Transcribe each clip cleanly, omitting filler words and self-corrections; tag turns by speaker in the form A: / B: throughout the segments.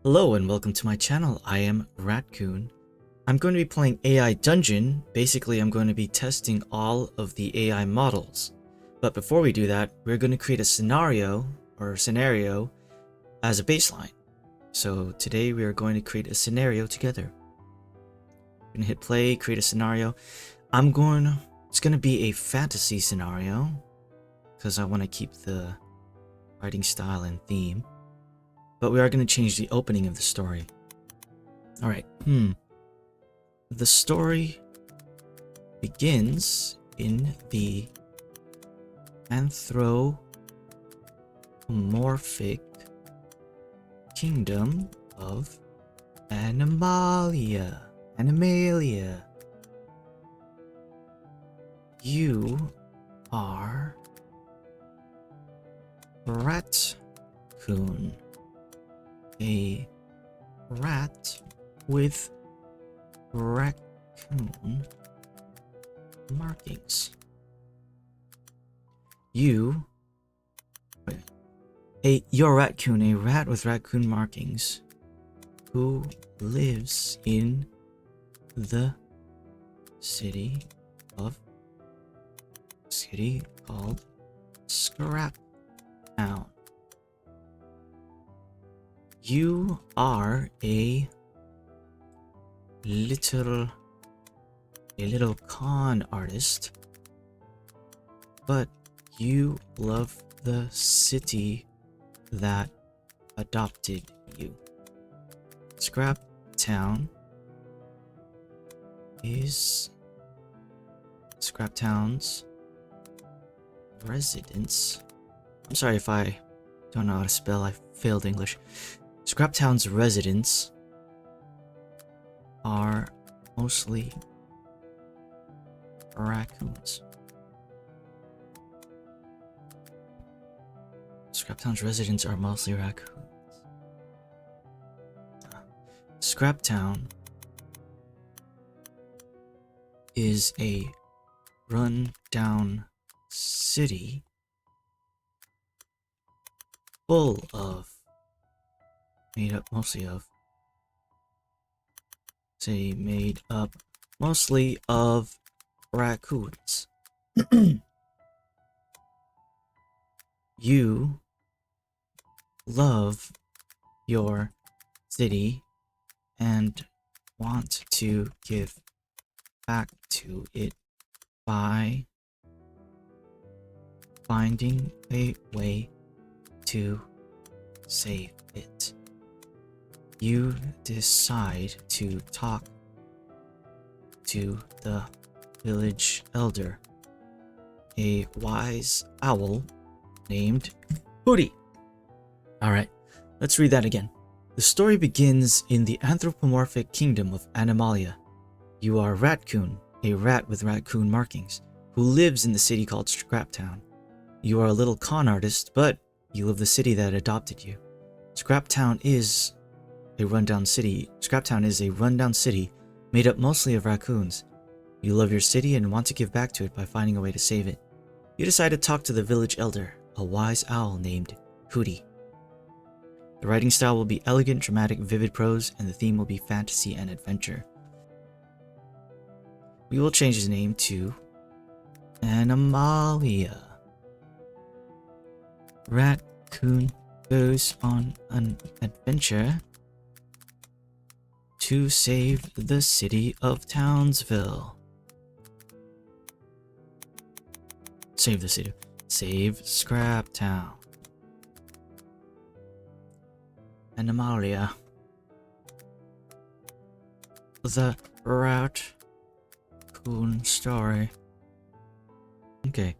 A: Hello and welcome to my channel. I am Rat-Kun. I'm going to be playing AI Dungeon. Basically, I'm going to be testing all of the AI models. But before we do that, we're going to create a scenario as a baseline. So today we are going to create a scenario together. I'm going to hit play, create a scenario. It's going to be a fantasy scenario because I want to keep the writing style and theme. But we are going to change the opening of the story. Alright, The story begins in the anthropomorphic kingdom of Animalia. You are Rat-Kun, a rat with raccoon markings. You're Rat-Kun, a rat with raccoon markings, who lives in the city called Scrap Town. You are a little con artist, but you love the city that adopted you. Scrap Town is Scrap Town's residents. I'm sorry if I don't know how to spell, I failed English. Scrap Town's residents are mostly raccoons. Scrap Town's residents are mostly raccoons. Scrap Town is a run-down city full of made up mostly of raccoons. You love your city and want to give back to it by finding a way to save it. You decide to talk to the village elder, a wise owl named Hooty. Alright, let's read that again. The story begins in the anthropomorphic kingdom of Animalia. You are Rat-Kun, a rat with raccoon markings, who lives in the city called Scrap Town. You are a little con artist, but you love the city that adopted you. Scrap Town is a rundown city made up mostly of raccoons. You love your city and want to give back to it by finding a way to save it. You decide to talk to the village elder, a wise owl named Hooty. The writing style will be elegant, dramatic, vivid prose, and the theme will be fantasy and adventure. We will change his name to Animalia. Rat-Kun goes on an adventure to save the city of Townsville. Save Scrap Town. Animalia. The Rat-Kun story. Okay.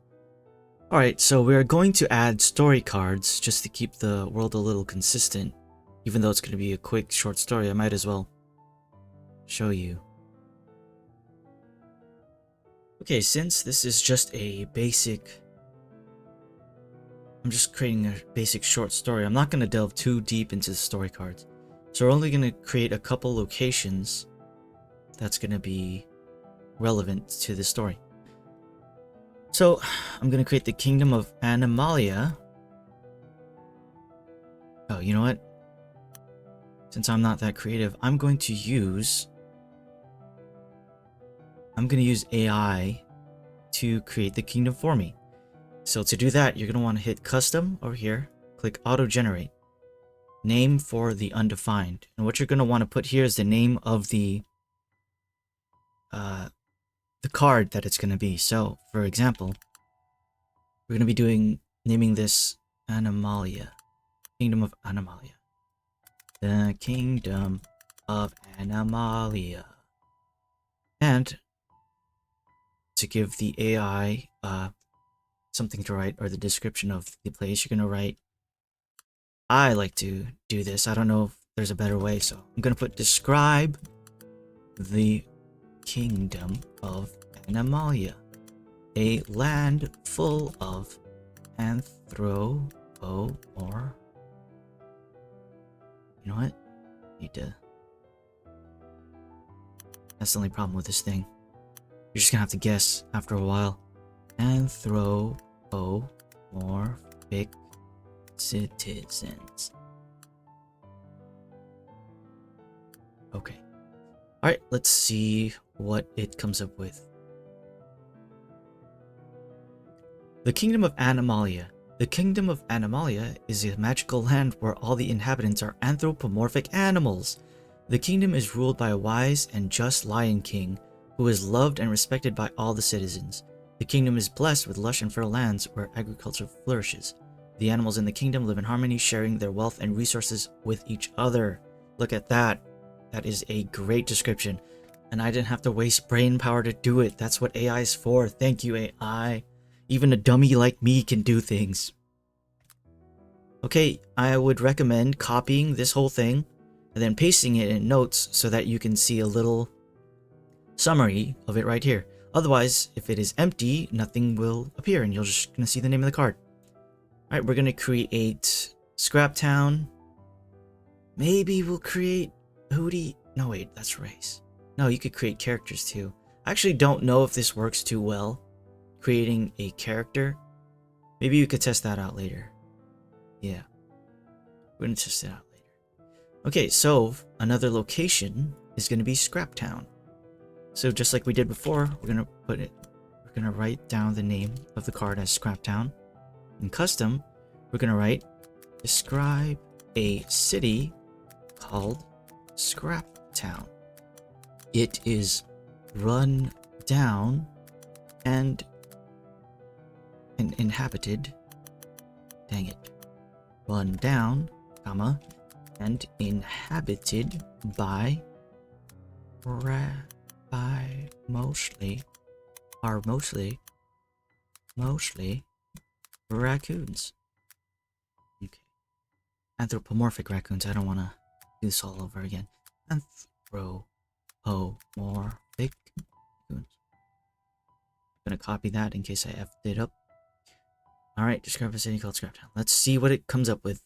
A: Alright, so we're going to add story cards just to keep the world a little consistent. Even though it's going to be a quick, short story, I might as well show you. Okay, since this is just a basic... I'm just creating a basic short story. I'm not going to delve too deep into the story cards. So we're only going to create a couple locations that's going to be relevant to the story. So, I'm gonna create the Kingdom of Animalia. Oh, you know what? since I'm not that creative, I'm going to use AI to create the kingdom for me. So to do that, you're going to want to hit custom over here, click auto generate, name for the undefined. And what you're going to want to put here is the name of the card that it's going to be. So for example, we're going to be naming this Animalia, Kingdom of Animalia. The Kingdom of Animalia. And to give the AI something to write, or the description of the place, you're going to write, I like to do this. I don't know if there's a better way, so I'm going to put describe the Kingdom of Animalia, a land full of or you know what? That's the only problem with this thing. You're just gonna have to guess after a while. Anthropomorphic citizens. Okay. Alright, let's see what it comes up with. The Kingdom of Animalia. The Kingdom of Animalia is a magical land where all the inhabitants are anthropomorphic animals. The kingdom is ruled by a wise and just Lion King, who is loved and respected by all the citizens. The kingdom is blessed with lush and fertile lands where agriculture flourishes. The animals in the kingdom live in harmony, sharing their wealth and resources with each other. Look at that. That is a great description. And I didn't have to waste brain power to do it. That's what AI is for. Thank you, AI. Even a dummy like me can do things. Okay, I would recommend copying this whole thing and then pasting it in notes so that you can see a little summary of it right here. Otherwise, if it is empty, nothing will appear and you're just going to see the name of the card. Alright, we're going to create Scrap Town. Maybe we'll create Hootie. No, wait, that's race. No, you could create characters too. I actually don't know if this works too well, creating a character. Maybe you could test that out later. Yeah, we're going to test it out later. Okay, so another location is going to be Scrap Town. So just like we did before, we're going to write down the name of the card as Scrap Town. In custom, we're going to write, describe a city called Scrap Town. It is run down and inhabited. Dang it. Run down, comma, and inhabited by mostly raccoons. Okay. Anthropomorphic raccoons. I don't want to do this all over again. Anthropomorphic raccoons. I'm gonna copy that in case I effed it up. Alright, describe a city called Scrap Town. Let's see what it comes up with.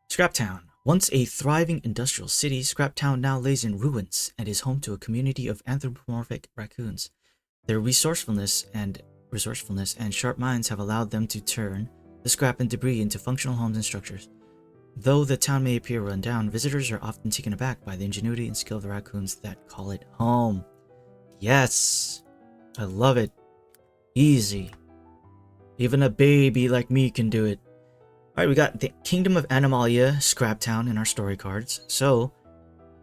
A: Scrap Town. Once a thriving industrial city, Scrap Town now lays in ruins and is home to a community of anthropomorphic raccoons. Their resourcefulness and sharp minds have allowed them to turn the scrap and debris into functional homes and structures. Though the town may appear run down, visitors are often taken aback by the ingenuity and skill of the raccoons that call it home. Yes! I love it. Easy. Even a baby like me can do it. Alright, we got the Kingdom of Animalia, Scrap Town in our story cards. So,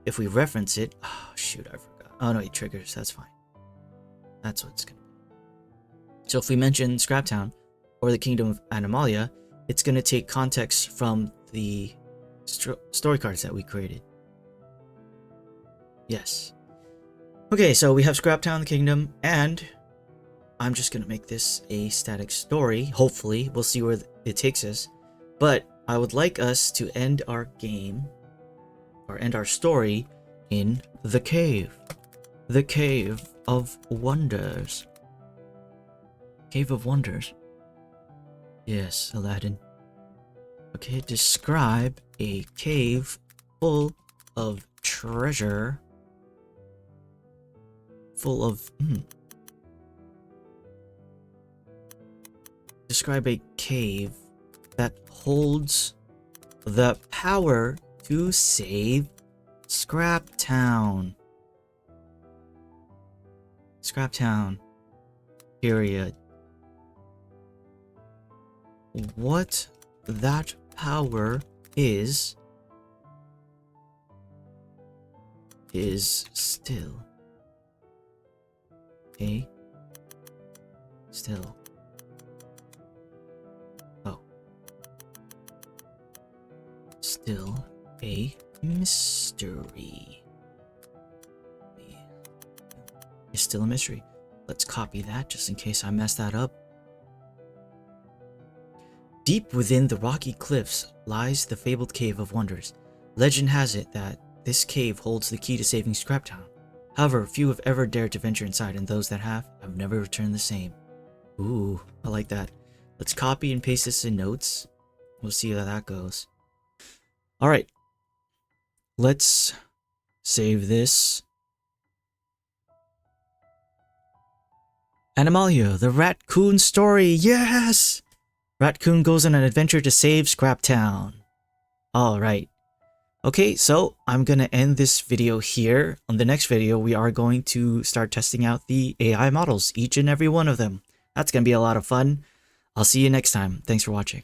A: if we reference it... Oh, shoot, I forgot. Oh, no, it triggers. That's fine. That's what it's going to be. So, if we mention Scrap Town or the Kingdom of Animalia, it's going to take context from the story cards that we created. Yes. Okay, so we have Scrap Town, the Kingdom, and... I'm just going to make this a static story. Hopefully, we'll see where it takes us. But I would like us to end our game, or end our story, in the cave. The Cave of Wonders. Cave of Wonders. Yes, Aladdin. Okay, describe a cave full of treasure. Full of... Describe a cave that holds the power to save Scraptown. Scraptown. Period. What that power is still a still a mystery. It's still a mystery. Let's copy that just in case I mess that up. Deep within the rocky cliffs lies the fabled Cave of Wonders. Legend has it that this cave holds the key to saving Scraptown. However, few have ever dared to venture inside, and those that have never returned the same. Ooh, I like that. Let's copy and paste this in notes. We'll see how that goes. Alright. Let's save this. Animalia, the Rat-Kun story. Yes! Rat-Kun goes on an adventure to save Scraptown. Alright. Okay, so I'm going to end this video here. On the next video, we are going to start testing out the AI models, each and every one of them. That's going to be a lot of fun. I'll see you next time. Thanks for watching.